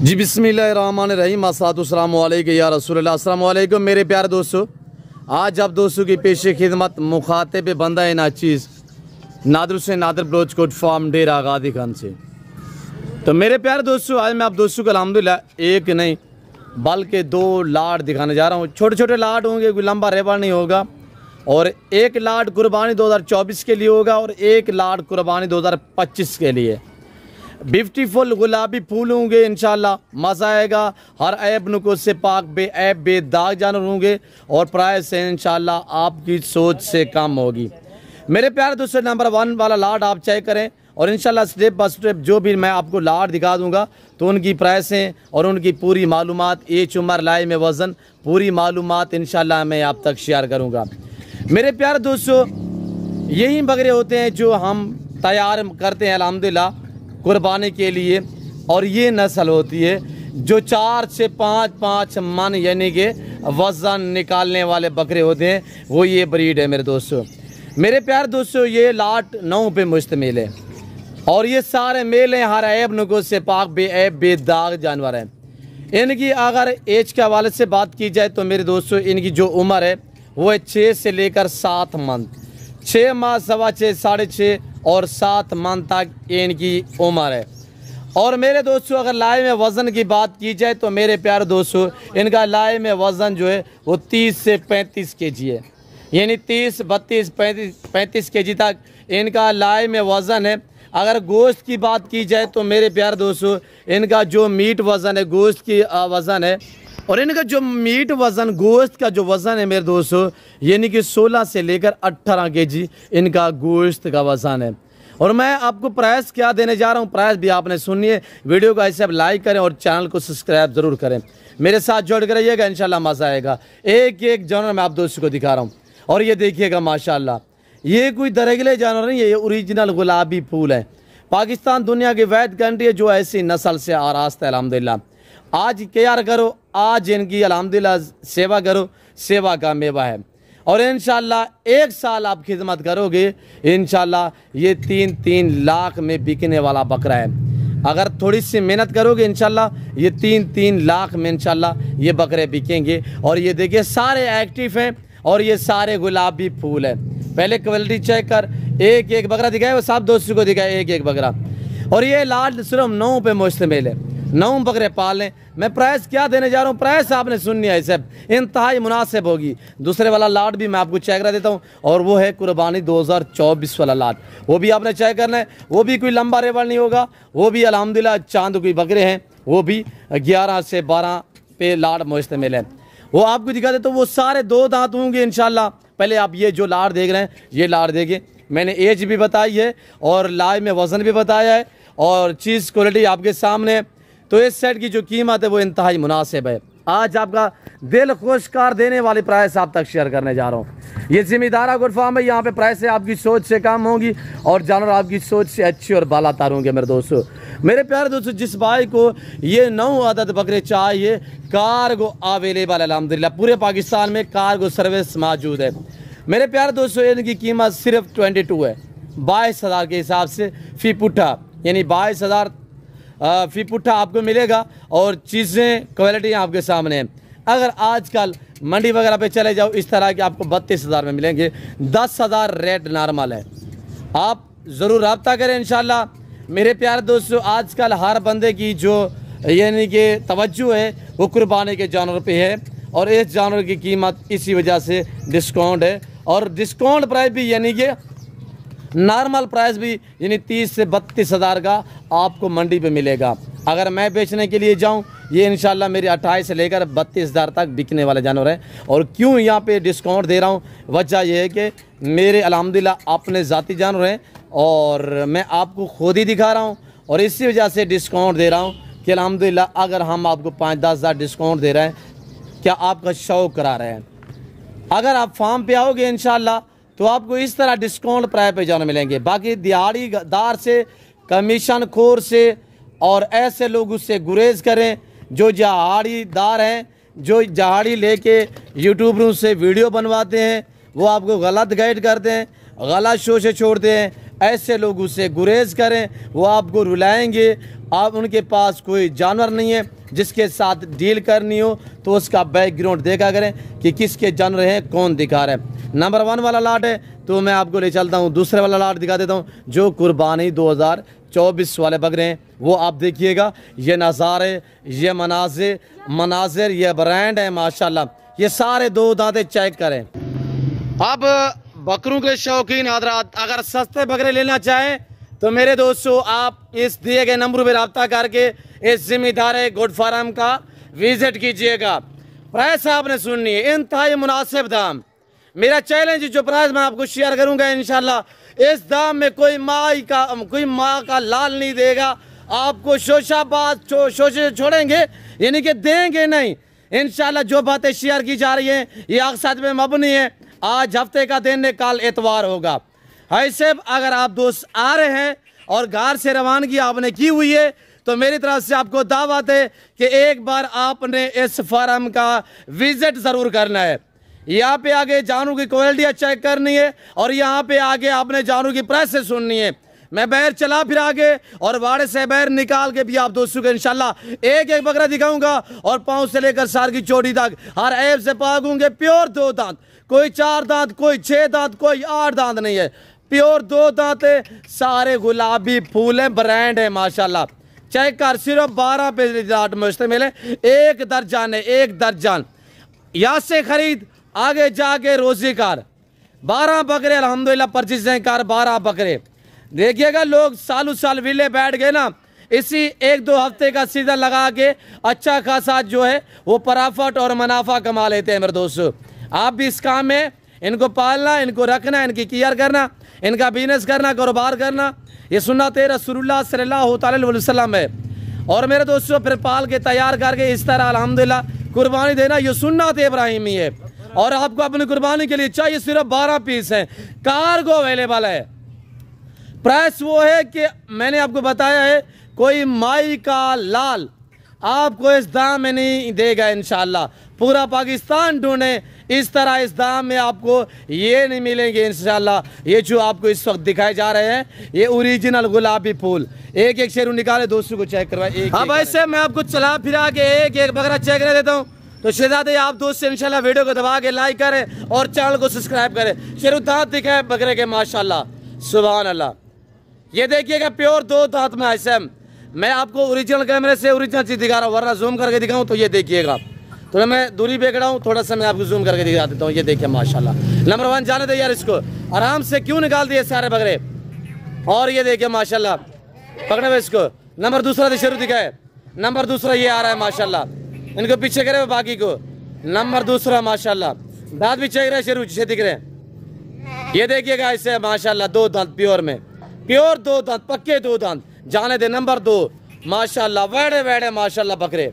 जी बिस्मिल्लाहिर्रहमानिर्रहीम अस्सलातु अलैका या रसूलल्लाह। अस्सलाम वालेकुम मेरे प्यारे दोस्तों, आज आप दोस्तों की पेश खिदमत मुखातिब बंदा नाचीज़ नादर से नादर बलोचकोट फार्म डेरा आगादी खान से। तो मेरे प्यारे दोस्तों, आज मैं आप दोस्तों को अल्हम्दुलिल्लाह एक नहीं बल्कि दो लाट दिखाने जा रहा हूँ। छोटे छोटे लाट होंगे, कोई लंबा रेबा नहीं होगा। और एक लाट कुर्बानी 2024 के लिए होगा और एक लाट कुर्बानी 2025 के लिए। ब्यूटीफुल गुलाबी फूल होंगे, इंशाल्लाह मज़ा आएगा। हर ऐब नुको से पाक बेऐब बेदाग जानवर होंगे और प्राइस है इंशाल्लाह आपकी सोच से कम होगी। मेरे प्यारे दोस्तों, नंबर 1 वाला लाट आप चेक करें और इंशाल्लाह स्टेप बाय स्टेप जो भी मैं आपको लाट दिखा दूंगा तो उनकी प्राइसें और उनकी पूरी मालूमात, एज उम्र, लाए में वज़न, पूरी मालूमात इंशाल्लाह मैं आप तक शेयर करूँगा। मेरे प्यारे दोस्तों, यही बकरे होते हैं जो हम तैयार करते हैं अल्हम्दुलिल्लाह कुर्बानी के लिए। और ये नस्ल होती है जो 4 से 5 मन यानी कि वज़न निकालने वाले बकरे होते हैं, वो ये ब्रीड है मेरे दोस्तों। मेरे प्यारे दोस्तों, ये लाट 9 पे मुश्तमिल है और ये सारे मेल हैं, हर ऐब नुको से पाक बेऐब बेदाग जानवर हैं। इनकी अगर एज के हवाले से बात की जाए तो मेरे दोस्तों इनकी जो उम्र है वो है 6 से लेकर 7 मंथ। 6 माह, 6.25, 6.5 और 7 मंथ तक इनकी उम्र है। और मेरे दोस्तों, अगर लाए में वज़न की बात की जाए तो मेरे प्यारे दोस्तों इनका लाए में वज़न जो है वो 30 से 35 केजी है, यानी 30, 32, 35 केजी तक इनका लाए में वज़न है। अगर गोश्त की बात की जाए तो मेरे प्यारे दोस्तों इनका जो मीट वज़न है, गोश्त की वज़न है, और इनका जो मीट वज़न, गोश्त का जो वज़न है मेरे दोस्तों, यानी कि 16 से लेकर 18 केजी इनका गोश्त का वज़न है। और मैं आपको प्राइस क्या देने जा रहा हूँ, प्राइस भी आपने सुनी है। वीडियो को ऐसे आप लाइक करें और चैनल को सब्सक्राइब ज़रूर करें। मेरे साथ जुड़ कर रहिएगा, इंशाल्लाह मज़ा आएगा। एक एक जानवर मैं आप दोस्तों को दिखा रहा हूँ और ये देखिएगा माशाल्लाह, ये कोई दरगले जानवर नहीं है, ये ओरिजिनल गुलाबी फूल है। पाकिस्तान दुनिया की वैद कंट्री है जो ऐसी नस्ल से आरास्त है अल्हम्दुलिल्लाह। आज केयर करो, आज इनकी अल्हम्दुलिल्लाह सेवा करो, सेवा का मेवा है। और इंशाल्लाह 1 साल आप खिदमत करोगे, इंशाल्लाह ये 3-3 लाख में बिकने वाला बकरा है। अगर थोड़ी सी मेहनत करोगे इंशाल्लाह ये 3-3 लाख में इंशाल्लाह ये बकरे बिकेंगे। और ये देखिए सारे एक्टिव हैं और ये सारे गुलाबी फूल है। पहले क्वालिटी चेक कर, एक एक बकरा दिखाए, वो सब दोस्तों को दिखाए एक एक बकरा। और ये लाट सिर्फ 9 पे मुश्तमिल है, 9 बकरे पाल लें। मैं प्राइस क्या देने जा रहा हूँ, प्राइस आपने सुननी है, सब इंतहाई मुनासिब होगी। दूसरे वाला लाट भी मैं आपको चेक करा देता हूँ और वो है कुर्बानी 2024 वाला लाट, वो भी आपने चेक करना है। वो भी कोई लंबा रेवल नहीं होगा, वो भी अल्हम्दुलिल्लाह चांद कोई बकरे हैं, वो भी 11 से 12 पे लाट मुश्तमिल है। वो आपको दिखा देता हूँ, वो सारे 2 दांत होंगे इंशाल्लाह। पहले आप ये जो लाट देख रहे हैं, ये लाट देखिए, मैंने एज भी बताई है और लाए में वज़न भी बताया है और चीज़ क्वालिटी आपके सामने है। तो इस सेट की जो कीमत है वो इंतहाई मुनासिब है। आज आपका दिल खुश कर देने वाली प्राइस आप तक शेयर करने जा रहा हूँ। ये ज़िम्मेदारा गुड फार्म है, यहाँ पे प्राइस आपकी सोच से कम होंगी और जानवर आपकी सोच से अच्छी और बालातर होंगे मेरे दोस्तों। मेरे प्यारे दोस्तों, जिस भाई को ये 9 अदद बकरे चाहिए, कार्गो अवेलेबल है अल्हम्दुलिल्लाह। पूरे पाकिस्तान में कार्गो सर्विस मौजूद है। मेरे प्यारे दोस्तों, इनकी कीमत सिर्फ 22 है, 22,000 के हिसाब से फी पुट्ठा, यानी 22,000 फी पुट्ठा आपको मिलेगा। और चीज़ें क्वालिटी आपके सामने हैं। अगर आजकल मंडी वगैरह पे चले जाओ इस तरह के आपको 32,000 में मिलेंगे। 10,000 रेट नॉर्मल है, आप ज़रूर रब्ता करें इंशाल्लाह। मेरे प्यारे दोस्तों, आजकल हर बंदे की जो यानी कि तवज्जो है वो कुर्बानी के जानवर पे है और इस जानवर की कीमत इसी वजह से डिस्काउंट है। और डिस्काउंट प्राइस भी यानी कि नॉर्मल प्राइस भी यानी 30 से 32,000 का आपको मंडी पे मिलेगा। अगर मैं बेचने के लिए जाऊं, ये इंशाल्लाह मेरे 28 से लेकर 32,000 तक बिकने वाले जानवर हैं। और क्यों यहाँ पे डिस्काउंट दे रहा हूँ, वजह यह है कि मेरे अल्हम्दुलिल्लाह अपने ज़ाती जानवर हैं और मैं आपको खुद ही दिखा रहा हूँ और इसी वजह से डिस्काउंट दे रहा हूँ कि अल्हम्दुलिल्लाह अगर हम आपको 5-10 हज़ार डिस्काउंट दे रहे हैं, क्या आपका शौक़ करा रहे हैं। अगर आप फार्म पे आओगे इंशाल्लाह तो आपको इस तरह डिस्काउंट प्राइस पे जानवर मिलेंगे। बाकी दिहाड़ीदार से, कमीशन खोर से और ऐसे लोग उससे गुरेज करें जो दिहाड़ीदार हैं, जो दिहाड़ी लेके यूट्यूबरों से वीडियो बनवाते हैं, वो आपको गलत गाइड करते हैं, गलत शो से छोड़ते हैं। ऐसे लोगों से गुरेज करें, वो आपको रुलाएंगे। आप उनके पास कोई जानवर नहीं है जिसके साथ डील करनी हो तो उसका बैकग्राउंड देखा करें कि किसके जानवर हैं, कौन दिखा रहा है। नंबर 1 वाला लाट है तो मैं आपको ले चलता हूँ, दूसरे वाला लाट दिखा देता हूँ जो कुर्बानी 2024 वाले बकरे हैं वो आप देखिएगा। ये नज़ारे, ये मनाजिर, ये ब्रांड है माशाल्लाह। ये सारे 2 दांते चेक करें। अब बकरों के शौकीन हजरात अगर सस्ते बकरे लेना चाहें तो मेरे दोस्तों आप इस दिए गए नंबर पर रब्ता करके इस जिम्मेदार गुड फार्म का विजिट कीजिएगा। प्राइस आपने सुननी है, इंतहाई मुनासिब दाम। मेरा चैलेंज जो प्राइस मैं आपको शेयर करूंगा इंशाल्लाह इस दाम में कोई माँ का लाल नहीं देगा आपको। शोशे छोड़ेंगे यानी कि देंगे नहीं इंशाल्लाह। जो बातें शेयर की जा रही हैं ये अक्सर में मबनी है। आज हफ्ते का दिन है, कल एतवार होगा। ऐसे अगर आप दोस्त आ रहे हैं और घर से रवानगी आपने की हुई है तो मेरी तरफ से आपको दावत है कि एक बार आपने इस फार्म का विजिट ज़रूर करना है। यहाँ पे आगे जानवरों की क्वालिटी चेक करनी है और यहाँ पे आगे आपने जानवरों की प्राइस से सुननी है। मैं बैर चला फिर आगे और वाड़े से बैर निकाल के भी आप दोस्तों को इंशाल्लाह एक एक बकरा दिखाऊंगा और पाँव से लेकर सार की चोटी तक हर ऐप से पागूंगे। प्योर 2 दांत, कोई 4 दांत, कोई 6 दांत, कोई 8 दांत नहीं है, प्योर 2 दांत है। सारे गुलाबी फूल है, ब्रांड है माशाल्लाह। चेक कर, सिर्फ 12 पे लाट मुश्तमिल है। 1 दर्जन है, 1 दर्जन। यहाँ से खरीद आगे जाके रोजी कार 12 बकरे अल्हम्दुलिल्लाह परचेजिंग कर 12 बकरे। देखिएगा लोग सालों साल विले बैठ गए ना, इसी 1-2 हफ्ते का सीजन लगा के अच्छा खासा जो है वो प्रॉफिट और मुनाफा कमा लेते हैं। मेरे दोस्तों आप भी इस काम में इनको पालना, इनको रखना, इनकी केयर करना, इनका बिजनेस करना, कारोबार करना, ये सुन्नत रसूलुल्लाह सल्लल्लाहु अलैहि वसल्लम है। और मेरे दोस्तों फिर पाल के तैयार करके इस तरह अल्हम्दुलिल्लाह कुर्बानी देना ये सुन्नत इब्राहिमी है। और आपको अपनी कुर्बानी के लिए चाहिए सिर्फ 12 पीस हैं, कार्गो अवेलेबल है। प्राइस वो है कि मैंने आपको बताया है, कोई माई का लाल आपको इस दाम में नहीं देगा इंशाल्लाह। पूरा पाकिस्तान ढूंढे इस तरह इस दाम में आपको ये नहीं मिलेंगे इंशाल्लाह। ये जो आपको इस वक्त दिखाए जा रहे हैं ये ओरिजिनल गुलाबी फूल। एक एक शेरू निकाले दोस्तों को चेक करवाए। हाँ भाई से मैं आपको चला फिरा के एक एक बकरा चेक कर देता हूँ। तो शहजादे आप दोस्त से इंशाल्लाह वीडियो को दबा के लाइक करें और चैनल को सब्सक्राइब करें। शेरू दांत दिखाए बकरे के माशाल्लाह, सुभान अल्लाह। ये देखिएगा प्योर 2 दांत में ऐसे मैं आपको ओरिजिनल कैमरे से ओरिजिनल चीज दिखा रहा हूँ, वरना जूम करके दिखाऊं तो ये देखिएगा। तो मैं दूरी पे खड़ा हूँ, थोड़ा सा मैं आपको जूम करके दिखा देता हूँ। ये देखिए माशाल्लाह। नंबर 1 जाने दे यार, इसको आराम से क्यों निकाल दिए सारे बकरे। और ये देखिए माशाल्लाह, पकड़े हुए इसको। नंबर 2 शेरू दिखाए, नंबर 2 ये आ रहा है माशाल्लाह। इनको पीछे करे बाकी को। नंबर 2 माशाल्लाह, दांत भी चेक रहे शेरू से दिख रहे हैं। ये देखिएगा ऐसे माशाल्लाह 2 दांत प्योर में, प्योर 2 दांत, पक्के 2 दांत। जाने दे नंबर 2 माशाल्लाह, वेड़े वेड़े माशाल्लाह बकरे।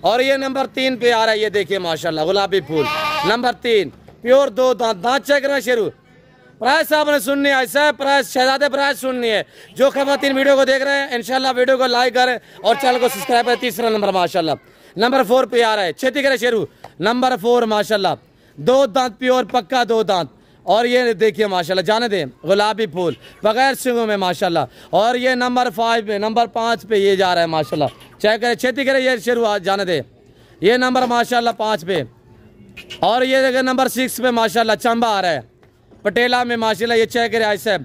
और ये नंबर 3 पे आ रहा है, ये देखिए माशाल्लाह गुलाबी फूल। नंबर 3 प्योर 2 दांत, दांत चेक रहे शेरू। प्राइस आपने सुननी है, ऐसा है प्राइस, शहजादे प्राइस सुननी है। जो खवातीन वीडियो को देख रहे हैं इंशाल्लाह वीडियो को लाइक करें और चैनल को सब्सक्राइब करें। 3 नंबर माशाल्लाह। नंबर 4 पे आ रहा है, छेती करे शेरू। नंबर 4 माशाल्लाह 2 दांत प्योर, पक्का 2 दांत। और ये देखिए माशाल्लाह, जाने दें गुलाबी फूल बगैर सिंगों में माशाल्लाह। और ये नंबर 5 पे, नंबर 5 पे ये जा रहा है माशाल्लाह। चेक करे, छेती करे ये शेरू, जाने दे। ये नंबर माशाल्लाह 5 पे। और ये देखिए नंबर 6 पे माशाल्लाह चंबा आ रहा है पटेला में माशाल्लाह। ये चेक करे ऐसे।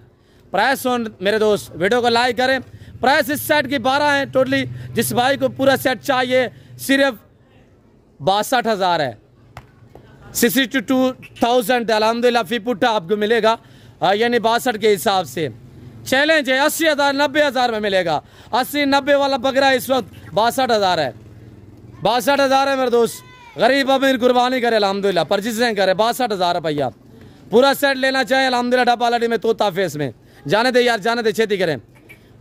प्राइस सुन मेरे दोस्त, वीडियो को लाइक करें। प्राइस इस सेट की 12 है टोटली। जिस भाई को पूरा सेट चाहिए सिर्फ 62,000 है, 62,000 अल्हम्दुलिल्लाह फी पुट्टा आपको मिलेगा, यानी 62 के हिसाब से। चैलेंज है 80,000 90,000 में मिलेगा। 80-90 वाला बकरा इस वक्त 62,000 है। 62,000 है मेरे दोस्त। गरीब अमीर कुर्बानी करे अल्हम्दुलिल्लाह, परचेजिंग करे 62,000 रुपया। पूरा सेट लेना चाहे अल्हम्दुलिल्लाह डब्बा लड़ी में, तोता फेस में। जाने दे यार, जाने दे, छेती करें।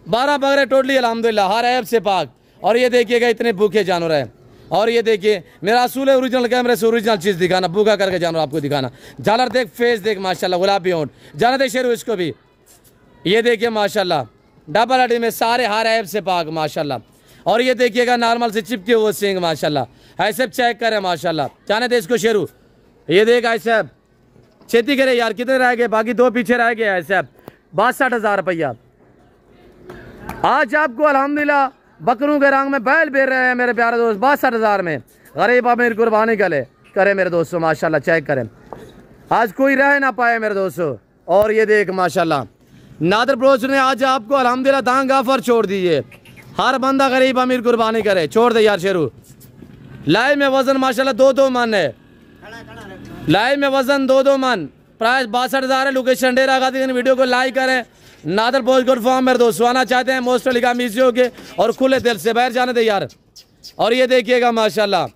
12 बकरे टोटली अल्हम्दुलिल्लाह, हर ऐप से पाक। और ये देखिएगा इतने भूखे जानवर हैं। और ये देखिए मेरा असूल है ओरिजिनल कैमरे से ओरिजिनल चीज़ दिखाना, भूखा करके जानवर आपको दिखाना। झालर देख, फेस देख माशाल्लाह, गुलाबी होंठ। जाने दे शेरू इसको भी। ये देखिए माशाल्लाह डबल अडी में सारे हर ऐप से पाक माशाल्लाह। और ये देखिएगा नॉर्मल से चिपके हुए सिंग माशाल्लाह, ऐसे चेक करें माशाल्लाह। जाने दे इसको शेरू। ये देख ऐसे छेती करे यार, कितने रह गए, बाकी 2 पीछे रह गए ऐसे। 62,000 रुपया। आज आपको अल्हम्दुलिल्लाह बकरों के रंग में बैल बेच रहे हैं मेरे प्यारे दोस्त 62,000 में। गरीब अमीर कुर्बानी करे मेरे दोस्तों, माशाल्लाह चेक करें, आज कोई रह ना पाए मेरे दोस्तों। और ये देख माशाल्लाह नादर ब्रोच ने आज आपको अल्हम्दुलिल्लाह दांग ऑफर छोड़ दिए। हर बंदा गरीब अमीर कुर्बानी करे, छोड़ दे यार शेरू। लाइव में वजन माशाल्लाह 2-2 मन है, लाइव में वजन 2-2 मन, प्राइस 62,000 है। लोकेशन डेरा गाजी। वीडियो को लाइक करें। नादर ब्रोच गुड फॉर्म मेरे दोस्तों आना चाहते हैं मोस्ट अली का मीजियो के और खुले दिल से बाहर जाने दे यार। और ये देखिएगा माशाल्लाह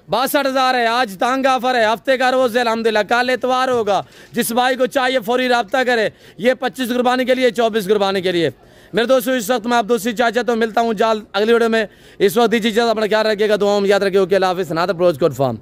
62,000 है, आज तांग ऑफर है, हफ्ते का रोज है अल्हम्दुलिल्लाह, कल इतवार होगा। जिस भाई को चाहिए फौरी रब्ता करे। ये 25 कुर्बानी के लिए, 24 कुर्बानी के लिए मेरे दोस्तों। इस वक्त मैं आप दोस्ती चाचा तो मिलता हूँ जाल अगली वीडियो में। इस वक्त दीजिए अपना ख्याल रखिएगा, दुआओं में याद रखिए। ओके अल्लाह हाफिज़। नादर ब्रोच गुड फॉर्म।